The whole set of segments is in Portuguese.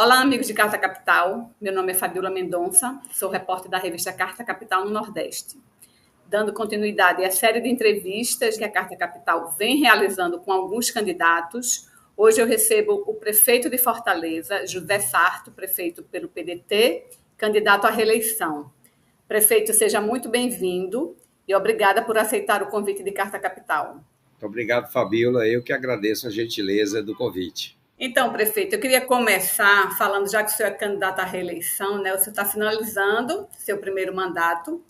Olá, amigos de Carta Capital. Meu nome é Fabiola Mendonça, sou repórter da revista Carta Capital no Nordeste. Dando continuidade à série de entrevistas que a Carta Capital vem realizando com alguns candidatos, hoje eu recebo o prefeito de Fortaleza, José Sarto, prefeito pelo PDT, candidato à reeleição. Prefeito, seja muito bem-vindo e obrigada por aceitar o convite de Carta Capital. Muito obrigado, Fabiola. Eu que agradeço a gentileza do convite. Então, prefeito, eu queria começar falando, já que o senhor é candidato à reeleição, né? O senhor está finalizando seu primeiro mandato,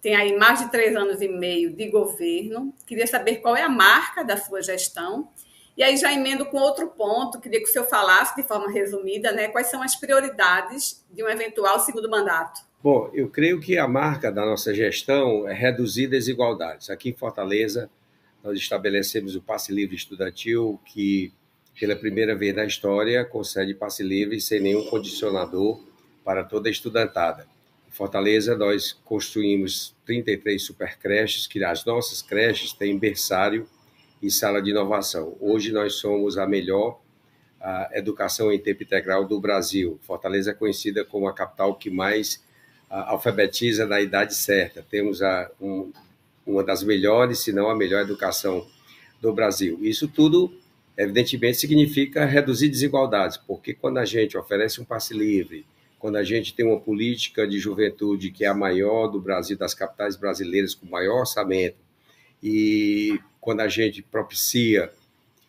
tem aí mais de 3 anos e meio de governo. Queria saber qual é a marca da sua gestão. E aí já emendo com outro ponto, queria que o senhor falasse de forma resumida, né? Quais são as prioridades de um eventual segundo mandato? Bom, eu creio que a marca da nossa gestão é reduzir desigualdades. Aqui em Fortaleza, nós estabelecemos o passe livre estudantil, que pela primeira vez na história concede passe livre sem nenhum condicionador para toda a estudantada. Em Fortaleza, nós construímos 33 supercreches, que as nossas creches têm berçário e sala de inovação. Hoje nós somos a melhor educação em tempo integral do Brasil. Fortaleza é conhecida como a capital que mais alfabetiza na idade certa. Temos uma das melhores, se não a melhor educação do Brasil. Isso tudo, evidentemente, significa reduzir desigualdades, porque quando a gente oferece um passe livre, quando a gente tem uma política de juventude que é a maior do Brasil, das capitais brasileiras, com maior orçamento, e quando a gente propicia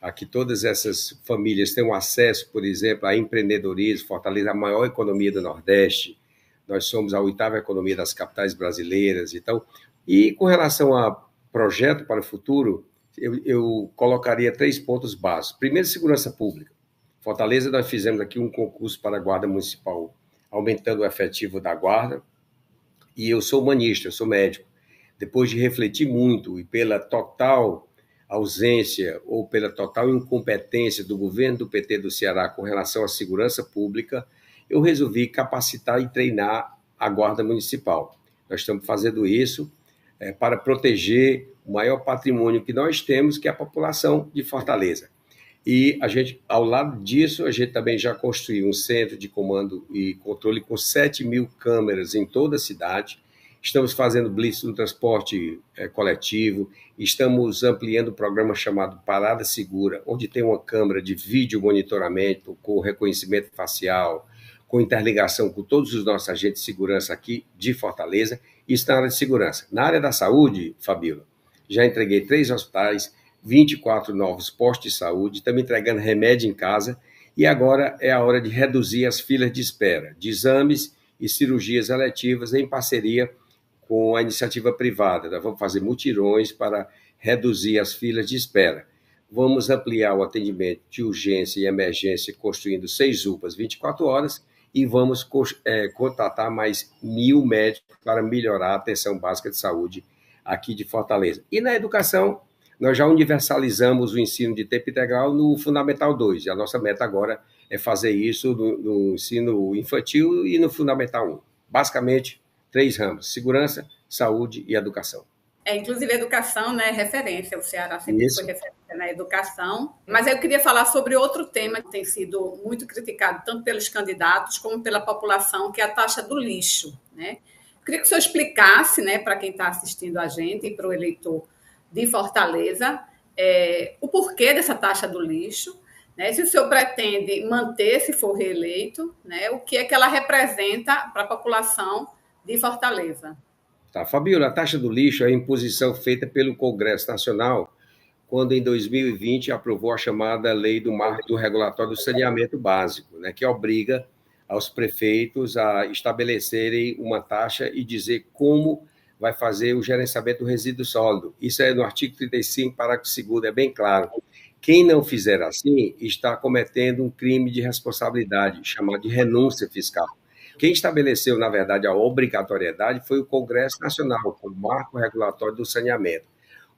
a que todas essas famílias tenham acesso, por exemplo, a empreendedorismo, Fortaleza é a maior economia do Nordeste, nós somos a 8ª economia das capitais brasileiras. Então, e com relação a projeto para o futuro, eu colocaria 3 pontos básicos. Primeiro, segurança pública. Fortaleza, nós fizemos aqui um concurso para a Guarda Municipal, aumentando o efetivo da Guarda, e eu sou humanista, eu sou médico. Depois de refletir muito e pela total ausência ou pela total incompetência do governo do PT do Ceará com relação à segurança pública, eu resolvi capacitar e treinar a Guarda Municipal. Nós estamos fazendo isso para proteger o maior patrimônio que nós temos, que é a população de Fortaleza. E a gente, ao lado disso, a gente também já construiu um centro de comando e controle com 7.000 câmeras em toda a cidade. Estamos fazendo blitz no transporte coletivo, estamos ampliando o programa chamado Parada Segura, onde tem uma câmera de vídeo monitoramento com reconhecimento facial, com interligação com todos os nossos agentes de segurança aqui de Fortaleza. Isso na área de segurança. Na área da saúde, Fabíola, já entreguei 3 hospitais, 24 novos postos de saúde, estamos entregando remédio em casa, e agora é a hora de reduzir as filas de espera de exames e cirurgias eletivas em parceria com a iniciativa privada. Nós vamos fazer mutirões para reduzir as filas de espera. Vamos ampliar o atendimento de urgência e emergência, construindo 6 UPAs 24 horas, e vamos contratar mais 1.000 médicos para melhorar a atenção básica de saúde aqui de Fortaleza. E na educação, nós já universalizamos o ensino de tempo integral no Fundamental 2, e a nossa meta agora é fazer isso no ensino infantil e no Fundamental 1. Basicamente, 3 ramos: segurança, saúde e educação. Inclusive, a educação, né, é referência. O Ceará sempre foi referência na educação. Mas eu queria falar sobre outro tema que tem sido muito criticado, tanto pelos candidatos como pela população, que é a taxa do lixo, né? Eu queria que o senhor explicasse, né, para quem está assistindo a gente e para o eleitor de Fortaleza, o porquê dessa taxa do lixo, né? Se o senhor pretende manter, se for reeleito, né, o que é que ela representa para a população de Fortaleza. Tá, Fabiola, a taxa do lixo é a imposição feita pelo Congresso Nacional quando, em 2020, aprovou a chamada Lei do Marco do Regulatório do Saneamento Básico, né, que obriga aos prefeitos a estabelecerem uma taxa e dizer como vai fazer o gerenciamento do resíduo sólido. Isso é no artigo 35, parágrafo 2º, é bem claro. Quem não fizer assim está cometendo um crime de responsabilidade, chamado de renúncia fiscal. Quem estabeleceu, na verdade, a obrigatoriedade foi o Congresso Nacional, com o marco regulatório do saneamento.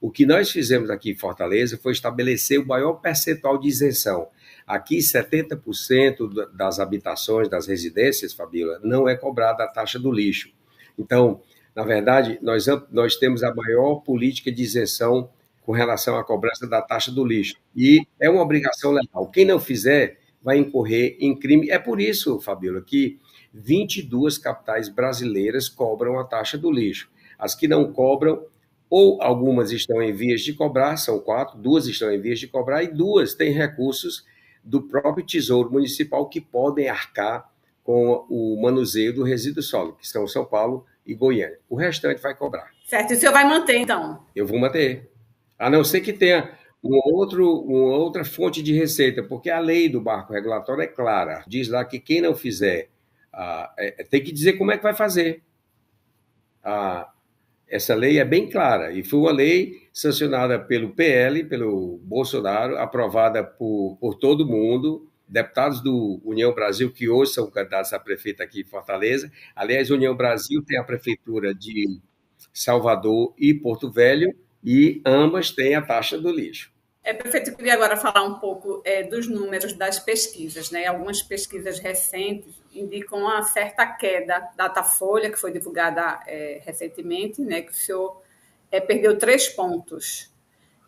O que nós fizemos aqui em Fortaleza foi estabelecer o maior percentual de isenção. Aqui, 70% das habitações, das residências, Fabíola, não é cobrada a taxa do lixo. Então, na verdade, nós temos a maior política de isenção com relação à cobrança da taxa do lixo. E é uma obrigação legal. Quem não fizer vai incorrer em crime. É por isso, Fabíola, que 22 capitais brasileiras cobram a taxa do lixo. As que não cobram, ou algumas estão em vias de cobrar, são 4, 2 estão em vias de cobrar, e 2 têm recursos do próprio Tesouro Municipal que podem arcar com o manuseio do resíduo sólido, que são São Paulo e Goiânia. O restante vai cobrar. Certo, e o senhor vai manter, então? Eu vou manter. A não ser que tenha uma outra fonte de receita, porque a lei do marco regulatório é clara. Diz lá que quem não fizer, tem que dizer como é que vai fazer. Essa lei é bem clara, e foi uma lei sancionada pelo PL, pelo Bolsonaro, aprovada por todo mundo, deputados do União Brasil, que hoje são candidatos a prefeito aqui em Fortaleza. Aliás, União Brasil tem a prefeitura de Salvador e Porto Velho, e ambas têm a taxa do lixo. Prefeito, eu queria agora falar um pouco dos números das pesquisas, né? Algumas pesquisas recentes indicam uma certa queda. Datafolha, que foi divulgada recentemente, né? Que o senhor perdeu 3 pontos.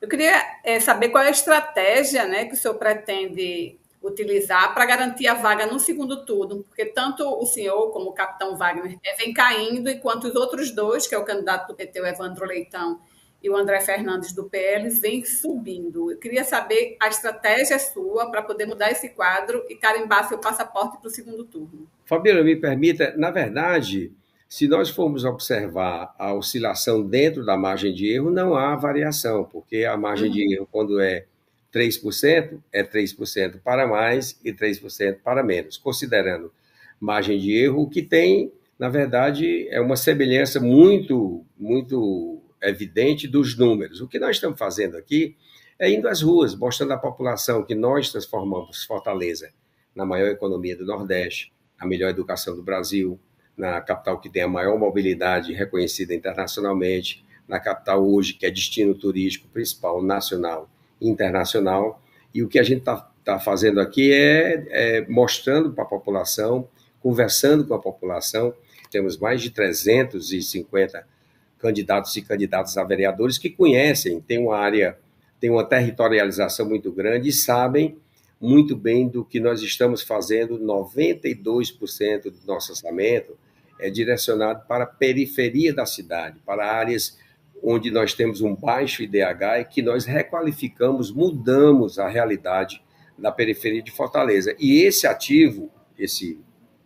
Eu queria saber qual é a estratégia, né, que o senhor pretende utilizar para garantir a vaga no segundo turno, porque tanto o senhor como o capitão Wagner vem caindo, enquanto os outros 2, que é o candidato do PT, o Evandro Leitão, e o André Fernandes, do PL, vem subindo. Eu queria saber a estratégia sua para poder mudar esse quadro e carimbar seu passaporte para o segundo turno. Fabíola, me permita, na verdade, se nós formos observar a oscilação dentro da margem de erro, não há variação, porque a margem de erro, quando é 3%, é 3% para mais e 3% para menos, considerando margem de erro, o que tem, na verdade, é uma semelhança muito evidente dos números. O que nós estamos fazendo aqui é indo às ruas, mostrando à população que nós transformamos Fortaleza na maior economia do Nordeste, a melhor educação do Brasil, na capital que tem a maior mobilidade reconhecida internacionalmente, na capital hoje que é destino turístico principal nacional e internacional. E o que a gente está fazendo aqui é mostrando para a população, conversando com a população. Temos mais de 350 candidatos e candidatas a vereadores que conhecem, tem uma territorialização muito grande e sabem muito bem do que nós estamos fazendo. 92% do nosso orçamento é direcionado para a periferia da cidade, para áreas onde nós temos um baixo IDH e que nós requalificamos, mudamos a realidade da periferia de Fortaleza. E esse ativo,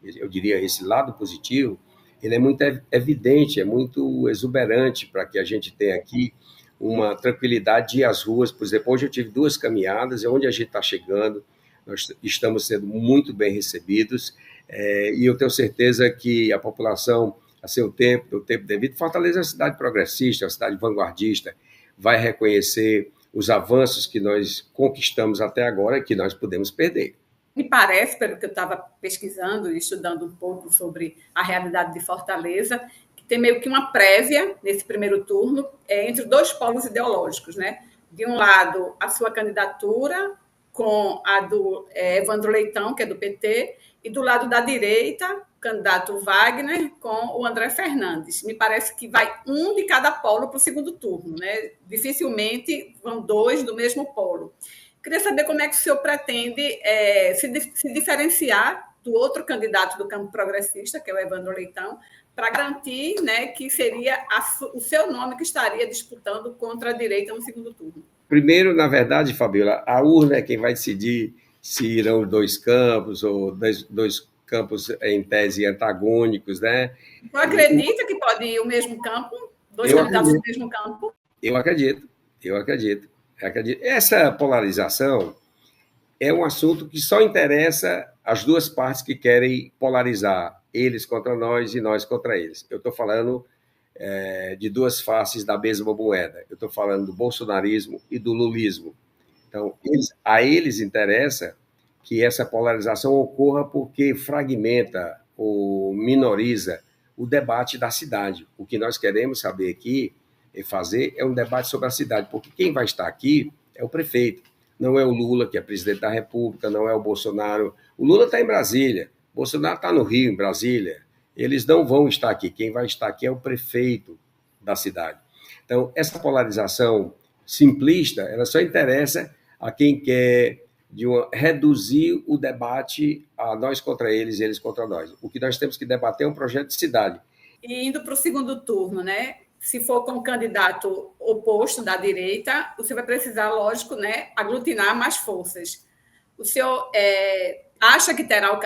eu diria, esse lado positivo, ele é muito evidente, é muito exuberante para que a gente tenha aqui uma tranquilidade de ir às ruas. Por exemplo, hoje eu tive 2 caminhadas, é onde a gente está chegando, nós estamos sendo muito bem recebidos, e eu tenho certeza que a população, a seu tempo, no tempo devido, Fortaleza é uma cidade progressista, é uma cidade vanguardista, vai reconhecer os avanços que nós conquistamos até agora e que nós podemos perder. Me parece, pelo que eu estava pesquisando e estudando um pouco sobre a realidade de Fortaleza, que tem meio que uma prévia nesse primeiro turno entre 2 polos ideológicos, né? De um lado, a sua candidatura com a do Evandro Leitão, que é do PT, e do lado da direita, o candidato Wagner com o André Fernandes. Me parece que vai um de cada polo para o segundo turno, né? Dificilmente vão 2 do mesmo polo. Queria saber como é que o senhor pretende se diferenciar do outro candidato do campo progressista, que é o Evandro Leitão, para garantir, né, que seria o seu nome que estaria disputando contra a direita no segundo turno. Primeiro, na verdade, Fabíola, a urna é quem vai decidir se irão 2 campos ou 2 campos em tese antagônicos, né? Você acredita que pode ir o mesmo campo, 2 candidatos no mesmo campo? Eu acredito. Essa polarização é um assunto que só interessa as 2 partes que querem polarizar, eles contra nós e nós contra eles. Eu estou falando de 2 faces da mesma moeda. Eu estou falando do bolsonarismo e do lulismo. Então, a eles interessa que essa polarização ocorra porque fragmenta ou minoriza o debate da cidade. O que nós queremos saber aqui e fazer é um debate sobre a cidade, porque quem vai estar aqui é o prefeito, não é o Lula, que é presidente da República, não é o Bolsonaro. O Lula está em Brasília, o Bolsonaro está no Rio, em Brasília. Eles não vão estar aqui, quem vai estar aqui é o prefeito da cidade. Então, essa polarização simplista, ela só interessa a quem quer reduzir o debate a nós contra eles e eles contra nós. O que nós temos que debater é um projeto de cidade. E indo para o segundo turno, né? Se for com um candidato oposto da direita, você vai precisar, lógico, né, aglutinar mais forças. O senhor acha que terá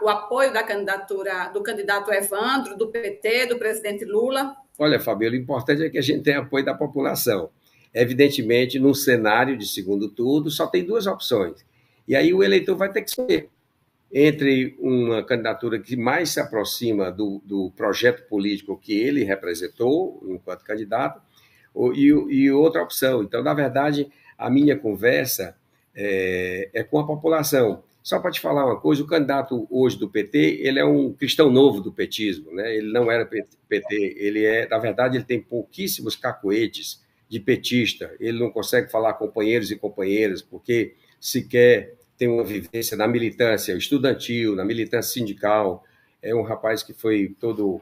o apoio da candidatura do candidato Evandro, do PT, do presidente Lula? Olha, Fabíola, o importante é que a gente tenha apoio da população. Evidentemente, num cenário de segundo turno, só tem duas opções. E aí o eleitor vai ter que escolher entre uma candidatura que mais se aproxima do projeto político que ele representou enquanto candidato e outra opção. Então, na verdade, a minha conversa é com a população. Só para te falar uma coisa, o candidato hoje do PT, ele é um cristão novo do petismo, né? Ele não era PT, na verdade, ele tem pouquíssimos cacoetes de petista, ele não consegue falar companheiros e companheiras, porque sequer tem uma vivência na militância estudantil, na militância sindical. É um rapaz que foi todo...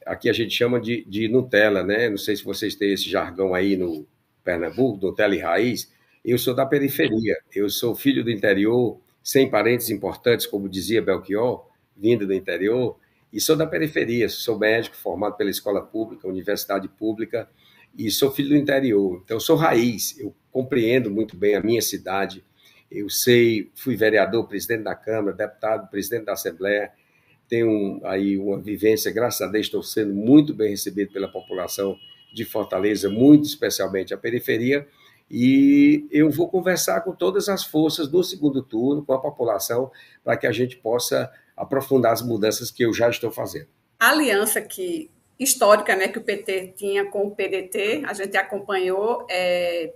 Aqui a gente chama de Nutella, né? Não sei se vocês têm esse jargão aí no Pernambuco, Nutella e raiz. Eu sou da periferia, eu sou filho do interior, sem parentes importantes, como dizia Belchior, vindo do interior, e sou da periferia, sou médico formado pela escola pública, universidade pública, e sou filho do interior. Então, sou raiz, eu compreendo muito bem a minha cidade. Eu fui vereador, presidente da Câmara, deputado, presidente da Assembleia, tenho aí uma vivência, graças a Deus, estou sendo muito bem recebido pela população de Fortaleza, muito especialmente a periferia, e eu vou conversar com todas as forças do segundo turno, com a população, para que a gente possa aprofundar as mudanças que eu já estou fazendo. A aliança histórica, né, que o PT tinha com o PDT, a gente acompanhou,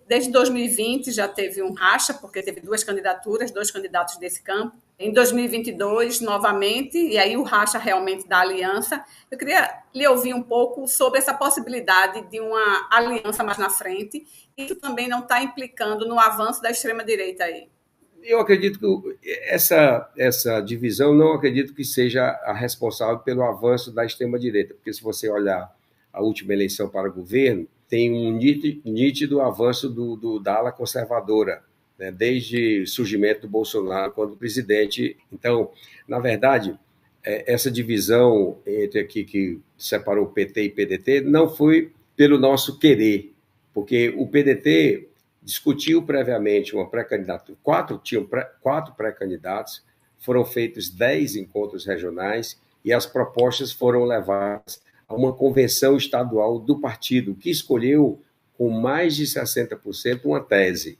desde 2020 já teve um racha, porque teve duas candidatos desse campo. Em 2022, novamente, e aí o racha realmente da aliança. Eu queria lhe ouvir um pouco sobre essa possibilidade de uma aliança mais na frente. Isso também não está implicando no avanço da extrema-direita aí? Eu acredito que essa divisão não acredito que seja a responsável pelo avanço da extrema-direita, porque se você olhar a última eleição para o governo, tem um nítido avanço da ala conservadora, né, desde o surgimento do Bolsonaro quando presidente. Então, na verdade, essa divisão entre aqui que separou PT e PDT não foi pelo nosso querer, porque o PDT discutiu previamente uma pré-candidatura, tinham quatro pré-candidatos, foram feitos 10 encontros regionais e as propostas foram levadas a uma convenção estadual do partido, que escolheu com mais de 60% uma tese.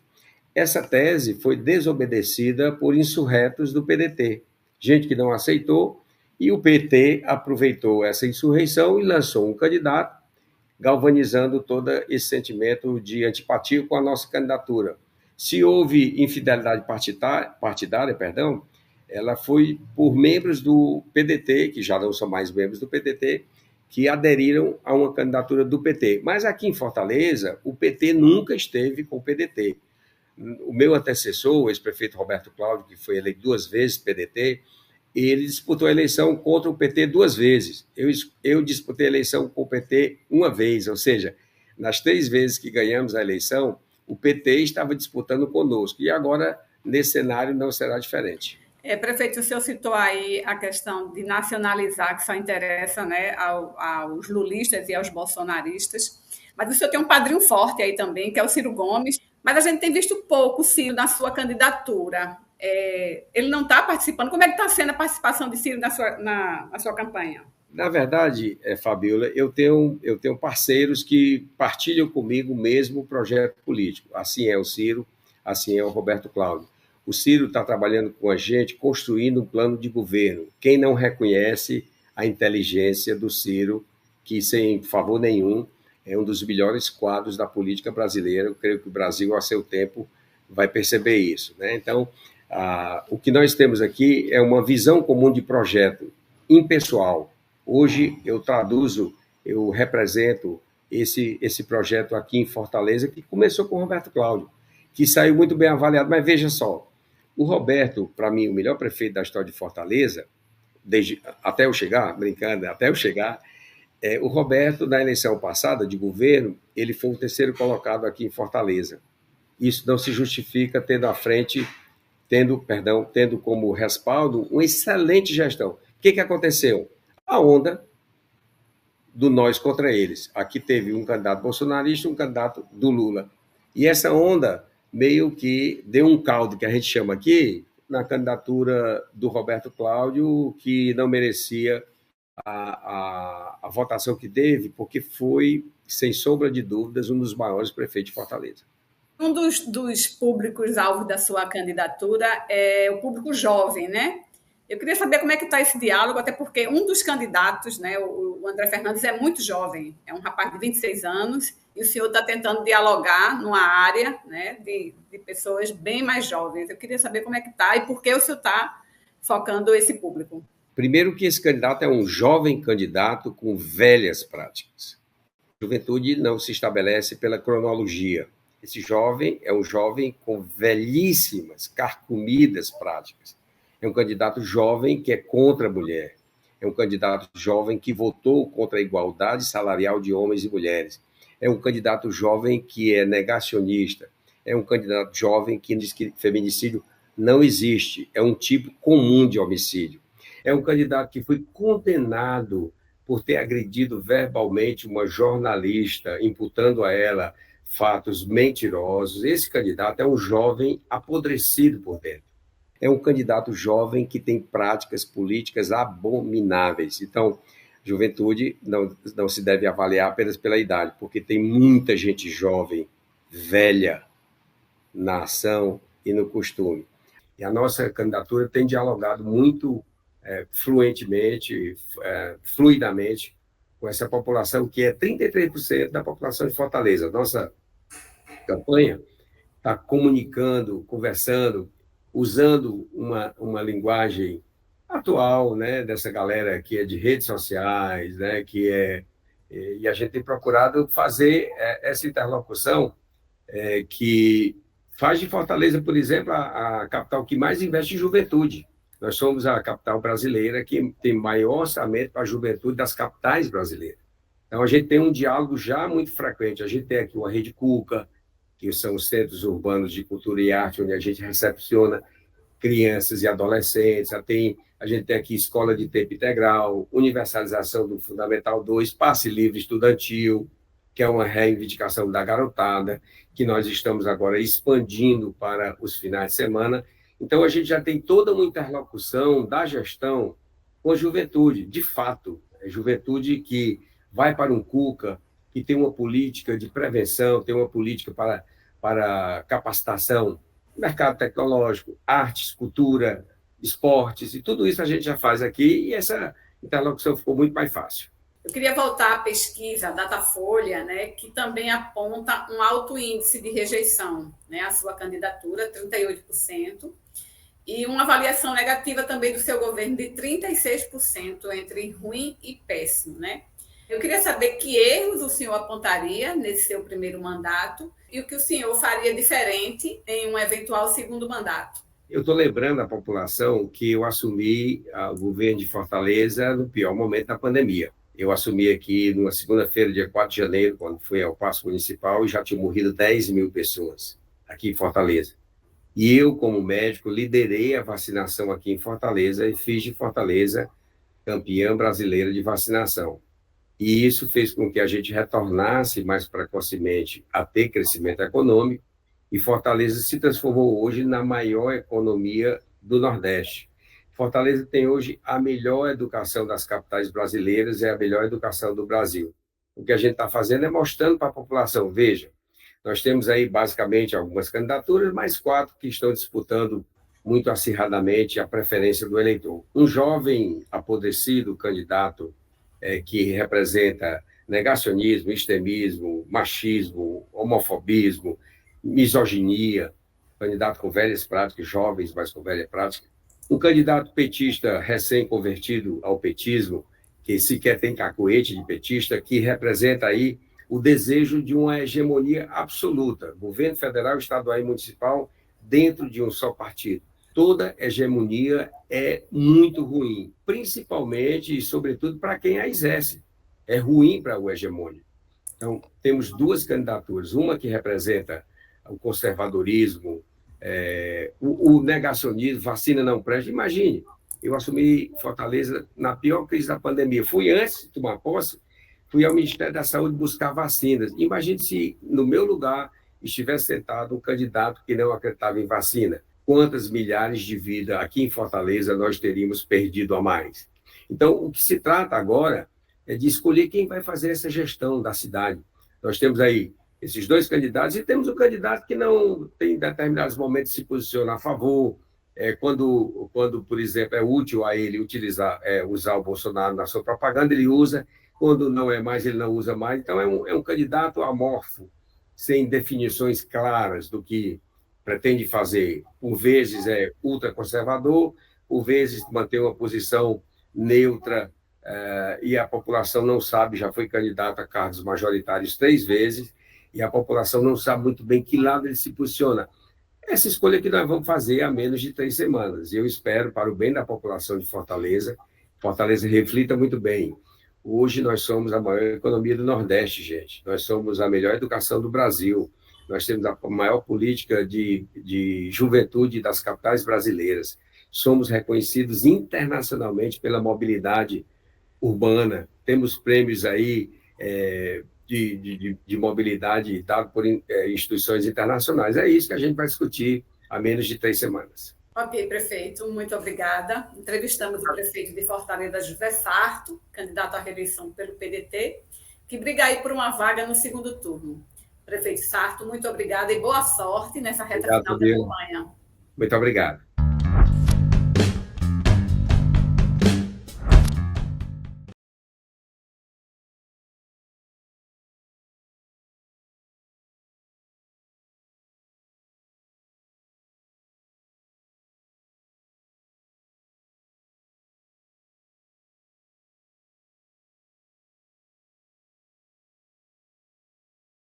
Essa tese foi desobedecida por insurretos do PDT, gente que não aceitou, e o PT aproveitou essa insurreição e lançou um candidato, galvanizando todo esse sentimento de antipatia com a nossa candidatura. Se houve infidelidade partidária, ela foi por membros do PDT, que já não são mais membros do PDT, que aderiram a uma candidatura do PT. Mas aqui em Fortaleza, o PT nunca esteve com o PDT. O meu antecessor, o ex-prefeito Roberto Cláudio, que foi eleito 2 vezes PDT, ele disputou a eleição contra o PT 2 vezes. Eu disputei a eleição com o PT 1 vez, ou seja, nas 3 vezes que ganhamos a eleição, o PT estava disputando conosco. E agora, nesse cenário, não será diferente. Prefeito, o senhor citou aí a questão de nacionalizar, que só interessa, né, aos lulistas e aos bolsonaristas. Mas o senhor tem um padrinho forte aí também, que é o Ciro Gomes. Mas a gente tem visto pouco o Ciro na sua candidatura. Ele não está participando. Como é que está sendo a participação de Ciro na sua campanha? Na verdade, Fabíola, eu tenho parceiros que partilham comigo o mesmo projeto político. Assim é o Ciro, assim é o Roberto Cláudio. O Ciro está trabalhando com a gente, construindo um plano de governo. Quem não reconhece a inteligência do Ciro, que sem favor nenhum é um dos melhores quadros da política brasileira, eu creio que o Brasil, a seu tempo, vai perceber isso, né? Então, o que nós temos aqui é uma visão comum de projeto impessoal. Hoje eu represento esse projeto aqui em Fortaleza, que começou com o Roberto Cláudio, que saiu muito bem avaliado. Mas veja só, o Roberto, para mim, o melhor prefeito da história de Fortaleza, até eu chegar, o Roberto, na eleição passada de governo, ele foi o 3º colocado aqui em Fortaleza. Isso não se justifica tendo à frente tendo como respaldo uma excelente gestão. O que aconteceu? A onda do nós contra eles. Aqui teve um candidato bolsonarista e um candidato do Lula. E essa onda meio que deu um caldo, que a gente chama aqui, na candidatura do Roberto Cláudio, que não merecia a votação que teve, porque foi, sem sombra de dúvidas, um dos maiores prefeitos de Fortaleza. Um dos públicos-alvo da sua candidatura é o público jovem, né? Eu queria saber como é que está esse diálogo, até porque um dos candidatos, né, o André Fernandes, é muito jovem, é um rapaz de 26 anos, e o senhor está tentando dialogar numa área, né, de pessoas bem mais jovens. Eu queria saber como é que está e por que o senhor está focando esse público. Primeiro que esse candidato é um jovem candidato com velhas práticas. A juventude não se estabelece pela cronologia. Esse jovem é um jovem com velhíssimas, carcomidas práticas. É um candidato jovem que é contra a mulher. É um candidato jovem que votou contra a igualdade salarial de homens e mulheres. É um candidato jovem que é negacionista. É um candidato jovem que diz que feminicídio não existe. É um tipo comum de homicídio. É um candidato que foi condenado por ter agredido verbalmente uma jornalista, imputando a ela fatos mentirosos. Esse candidato é um jovem apodrecido por dentro. É um candidato jovem que tem práticas políticas abomináveis. Então, juventude não se deve avaliar apenas pela idade, porque tem muita gente jovem, velha, na ação e no costume. E a nossa candidatura tem dialogado muito fluentemente, fluidamente, com essa população, que é 33% da população de Fortaleza. Nossa campanha está comunicando, conversando, usando uma linguagem atual, né, dessa galera que é de redes sociais, né, e a gente tem procurado fazer essa interlocução que faz de Fortaleza, por exemplo, a capital que mais investe em juventude. Nós somos a capital brasileira que tem maior orçamento para a juventude das capitais brasileiras. Então, a gente tem um diálogo já muito frequente. A gente tem aqui uma Rede Cuca, que são os centros urbanos de cultura e arte, onde a gente recepciona crianças e adolescentes. A gente tem aqui escola de tempo integral, universalização do Fundamental 2, passe livre estudantil, que é uma reivindicação da garotada, que nós estamos agora expandindo para os finais de semana. Então, a gente já tem toda uma interlocução da gestão com a juventude, de fato. É juventude que vai para um Cuca, que tem uma política de prevenção, tem uma política para capacitação, mercado tecnológico, artes, cultura, esportes, e tudo isso a gente já faz aqui, e essa interlocução ficou muito mais fácil. Eu queria voltar à pesquisa Datafolha, né, que também aponta um alto índice de rejeição, né, à sua candidatura, 38%, e uma avaliação negativa também do seu governo de 36% entre ruim e péssimo, né? Eu queria saber que erros o senhor apontaria nesse seu primeiro mandato e o que o senhor faria diferente em um eventual segundo mandato. Eu estou lembrando à população que eu assumi o governo de Fortaleza no pior momento da pandemia. Eu assumi aqui numa segunda-feira, dia 4 de janeiro, quando fui ao Paço Municipal, e já tinham morrido 10 mil pessoas aqui em Fortaleza. E eu, como médico, liderei a vacinação aqui em Fortaleza e fiz de Fortaleza campeã brasileira de vacinação. E isso fez com que a gente retornasse mais precocemente a ter crescimento econômico, e Fortaleza se transformou hoje na maior economia do Nordeste. Fortaleza tem hoje a melhor educação das capitais brasileiras e a melhor educação do Brasil. O que a gente está fazendo é mostrando para a população, veja, nós temos aí basicamente algumas candidaturas, mais 4 que estão disputando muito acirradamente a preferência do eleitor. Um jovem apodrecido candidato que representa negacionismo, extremismo, machismo, homofobismo, misoginia, candidato com velhas práticas, jovens, mas com velha prática, um candidato petista recém-convertido ao petismo, que sequer tem cacuete de petista, que representa aí o desejo de uma hegemonia absoluta, governo federal, estadual e municipal, dentro de um só partido. Toda hegemonia é muito ruim, principalmente e sobretudo para quem a exerce. É ruim para o hegemônico. Então, temos 2 candidaturas, uma que representa o conservadorismo o negacionismo, vacina não presta. Imagine, eu assumi Fortaleza na pior crise da pandemia. Fui antes de tomar posse, fui ao Ministério da Saúde buscar vacinas. Imagine se no meu lugar estivesse sentado um candidato que não acreditava em vacina. Quantas milhares de vidas aqui em Fortaleza nós teríamos perdido a mais? Então, o que se trata agora é de escolher quem vai fazer essa gestão da cidade. Nós temos aí esses dois candidatos e temos um candidato que não tem, em determinados momentos, se posiciona a favor, quando, por exemplo, é útil a ele usar o Bolsonaro na sua propaganda, ele usa, quando não é mais, ele não usa mais. Então, é um candidato amorfo, sem definições claras do que pretende fazer. Por vezes é ultraconservador, por vezes mantém uma posição neutra, e a população não sabe, já foi candidato a cargos majoritários 3 vezes, e a população não sabe muito bem que lado ele se posiciona. Essa escolha que nós vamos fazer há menos de 3 semanas, e eu espero, para o bem da população de Fortaleza, Fortaleza reflita muito bem. Hoje nós somos a maior economia do Nordeste, gente. Nós somos a melhor educação do Brasil. Nós temos a maior política de juventude das capitais brasileiras. Somos reconhecidos internacionalmente pela mobilidade urbana. Temos prêmios aí de mobilidade dado por instituições internacionais. É isso que a gente vai discutir há menos de 3 semanas. Ok, prefeito, muito obrigada. Entrevistamos o prefeito de Fortaleza, José Sarto, candidato à reeleição pelo PDT, que briga aí por uma vaga no segundo turno. Prefeito Sarto, muito obrigada e boa sorte nessa reta final da campanha. Muito obrigado.